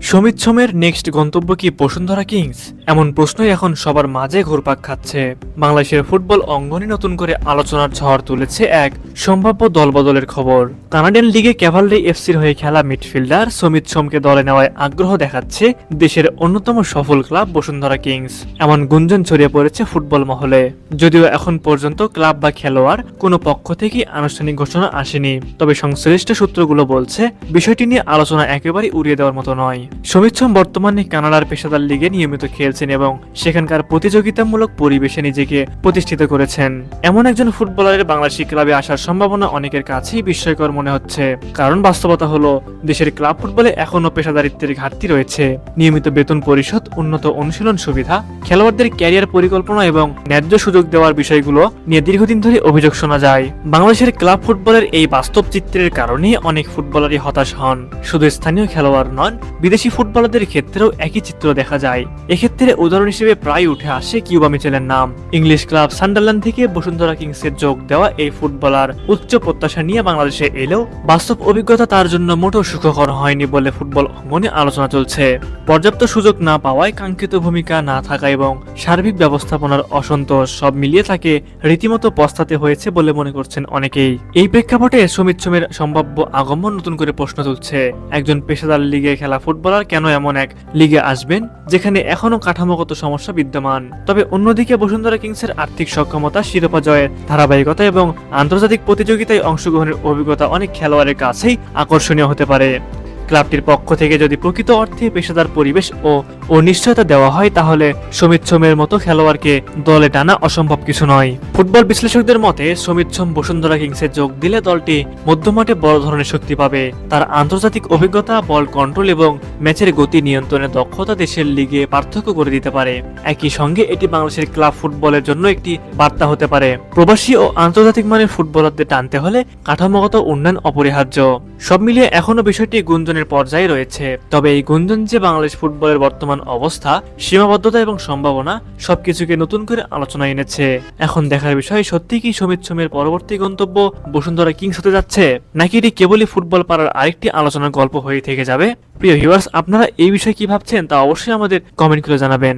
Samit সোমের next গন্তব্য কি Bashundhara Kings? এমন প্রশ্নই এখন সবার মাঝে ঘুরপাক খাচ্ছে। বাংলাদেশের ফুটবল অঙ্গনে নতুন করে আলোচনার ঝড় তুলেছে এক সম্ভাব্য দলবদলের খবর। কানাডিয়ান লিগে ক্যাভালরি এফসির হয়ে খেলা মিডফিল্ডার সমিত সোমকে দলে নেওয়ায় আগ্রহ দেখাচ্ছে দেশের অন্যতম সফল ক্লাব বসুন্ধরা কিংস। এমন গুঞ্জন ছড়িয়ে পড়েছে ফুটবল মহলে। যদিও এখন পর্যন্ত ক্লাব বা খেলোয়াড় কোনো পক্ষ থেকেই আনুষ্ঠানিক ঘোষণা আসেনি, তবে সংশ্লিষ্ট সূত্রগুলো বলছে বিষয়টি নিয়ে আলোচনা একেবারেই উড়িয়ে দেওয়ার মতো নয়। সমিত সোম বর্তমানে কানাডার পেশাদার লিগে নিয়মিত খেলছেন এবং সেখানকার প্রতিযোগিতামূলক পরিবেশে নিজেকে প্রতিষ্ঠিত করেছেন। এমন একজন ফুটবলারের বাংলাদেশি ক্লাবে আসার সম্ভাবনা অনেকের কাছেই বিস্ময়কর মনে হচ্ছে, কারণ বাস্তবতা হলো দেশের ক্লাব ফুটবলে এখনো পেশাদারিত্বের ঘাটতি রয়েছে। নিয়মিত বেতন পরিশোধ, উন্নত অনুশীলন সুবিধা, খেলোয়াড়দের ক্যারিয়ার পরিকল্পনা এবং ন্যায্য সুযোগ দেওয়ার বিষয়গুলো নিয়ে দীর্ঘদিন ধরে অভিযোগ শোনা যায়। বাংলাদেশের ক্লাব ফুটবলের এই বাস্তব চিত্রের কারণে অনেক ফুটবলারই হতাশ হন। শুধু স্থানীয় খেলোয়াড় নন, বিদেশি ফুটবলারদের ক্ষেত্রেও একই চিত্র দেখা যায়। এক্ষেত্রে উদাহরণ হিসেবে প্রায় উঠে আসে কিউবা মিচেলের নাম। ইংলিশ ক্লাব সান্ডারল্যান্ড থেকে বসুন্ধরা কিংসে যোগ দেওয়া এই ফুটবলার উচ্চ প্রত্যাশা নিয়ে বাংলাদেশে এলেও বাস্তব অভিজ্ঞতা তার জন্য মোটেও সুখকর হয়নি বলে ফুটবল অঙ্গনে আলোচনা চলছে। পর্যাপ্ত সুযোগ না পাওয়ায়, কাঙ্ক্ষিত ভূমিকা না থাকা এবং সার্বিক ব্যবস্থাপনার অসন্তোষ সব মিলিয়ে তাকে রীতিমতো পস্তাতে হয়েছে বলে মনে করছেন অনেকেই। এই প্রেক্ষাপটে সমিত সোমের সম্ভাব্য আগমন নতুন করে প্রশ্ন তুলছে। একজন পেশাদার লিগে খেলা ফুটবলার কেন এমন এক লিগে আসবেন যেখানে এখনো কাঠামোগত সমস্যা বিদ্যমান? তবে অন্যদিকে বসুন্ধরা কিংসের আর্থিক সক্ষমতা, শিরোপা জয়ের ধারাবাহিকতা এবং আন্তর্জাতিক প্রতিযোগিতায় অংশগ্রহণের অভিজ্ঞতা অনেক খেলোয়াড়ের কাছেই আকর্ষণীয় হতে পারে। ক্লাবটির পক্ষ থেকে যদি প্রকৃত অর্থে পেশাদার পরিবেশ ও নিশ্চয়তা দেওয়া হয়, তাহলে সমিত সোমের মতো খেলোয়াড়কে দলে টানা অসম্ভব কিছু নয়। ফুটবল বিশ্লেষকদের মতে সমিত সোম বসুন্ধরা কিংসে যোগ দিলে দলটি মধ্যমাঠে বড় ধরনের শক্তি পাবে। তার আন্তর্জাতিক অভিজ্ঞতা, বল কন্ট্রোল এবং ম্যাচের গতি নিয়ন্ত্রণের দক্ষতা দেশের লিগে পার্থক্য করে দিতে পারে। একই সঙ্গে এটি বাংলাদেশের ক্লাব ফুটবলের জন্য একটি বার্তা হতে পারে। প্রবাসী ও আন্তর্জাতিক মানের ফুটবলারদের টানতে হলে কাঠামোগত উন্নয়ন অপরিহার্য। সব মিলিয়ে এখনো বিষয়টি গুঞ্জনের পর্যায়ে রয়েছে। তবে এই গুঞ্জন যে বাংলাদেশ ফুটবলের বর্তমান অবস্থা, সীমাবদ্ধতা এবং সম্ভাবনা সবকিছুকে নতুন করে আলোচনায় এনেছে। এখন দেখার বিষয়, সত্যি কি সমিত সোমের পরবর্তী গন্তব্য বসুন্ধরা কিংস হতে যাচ্ছে, নাকি এটি কেবলই ফুটবল পাড়ার আরেকটি আলোচনার গল্প হয়ে থেকে যাবে? প্রিয় ভিউয়ার্স, আপনারা এই বিষয়ে কি ভাবছেন তা অবশ্যই আমাদের কমেন্ট করে জানাবেন।